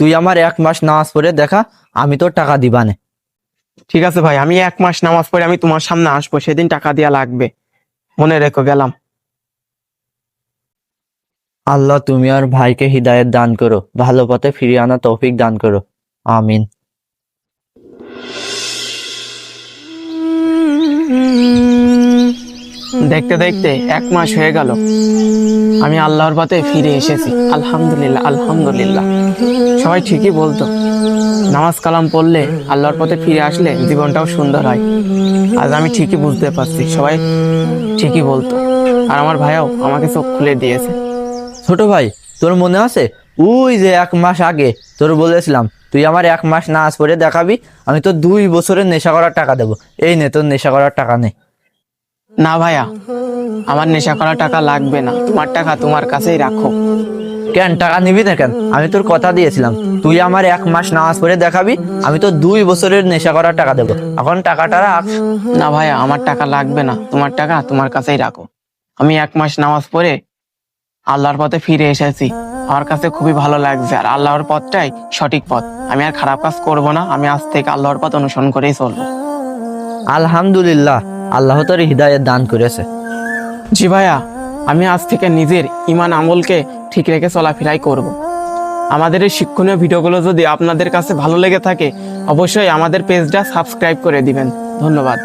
তুই আমার 1 মাস নামাজ পড়ে দেখা, আমি তোর টাকা দিবানে। ঠিক আছে ভাই, আমি 1 মাস নামাজ পড়ে আমি তোমার সামনে আসবো, সেদিন টাকা দেয়া লাগবে, মনে রেখো, গেলাম। আল্লাহ তুমি আর ভাইকে হিদায়াত দান করো, ভালো পথে ফিরিয়ে আনা তৌফিক দান করো, আমিন। দেখতে দেখতে 1 মাস হয়ে গেল, আমি আল্লাহর পথে ফিরে এসেছি। আলহামদুলিল্লাহ, আলহামদুলিল্লাহ। সবাই ঠিকই বলতো, নামাজ কালাম পড়লে, আল্লাহর পথে ফিরে আসলে জীবনটাও সুন্দর হয়। আজ আমি ঠিকই বুঝতে পারছি, সবাই ঠিকই বলতো, আর আমার ভাইও আমাকে চোখ খুলে দিয়েছে। ছোট ভাই, তোর মনে আছে ওই যে 1 মাস আগে তোর বলেছিলাম তুই আমার 1 মাস নামাজ পড়ে দেখাবি, আমি তো 2 বছরের নেশা করার টাকা দেবো। এই নে তোর নেশা করার টাকা নে। না ভাইয়া, আমার নেশা করা টাকা লাগবে না, তোমার টাকা তোমার কাছেই রাখো। কেন টাকা নিবি না কেন? আমি তোর কথা দিয়েছিলাম তুই আমার 1 মাস নামাজ পড়ে দেখাবি, আমি তো 2 বছরের নেশা করার টাকা দেবো। এখন টাকাটা রাখ। না ভাইয়া, আমার টাকা লাগবে না, তোমার টাকা তোমার কাছেই রাখো। আমি 1 মাস নামাজ পড়ে আল্লাহর পথে ফিরে এসেছি, আমার কাছে খুবই ভালো লাগছে, আর আল্লাহর পথটাই সঠিক পথ। আমি আর খারাপ কাজ করব না, আমি আজ থেকে আল্লাহর পথ অনুসরণ করেই চলবো। আলহামদুলিল্লাহ, আল্লাহ তোর হিদায়াত দান করেছে। জি ভাইয়া, আমি আজ থেকে নিজের ঈমান আমলকে ঠিক রেখে চলাফেরাই করব। আমাদের এই শিক্ষণীয় ভিডিওগুলো যদি আপনাদের কাছে ভালো লেগে থাকে, অবশ্যই আমাদের পেজটা সাবস্ক্রাইব করে দিবেন। ধন্যবাদ।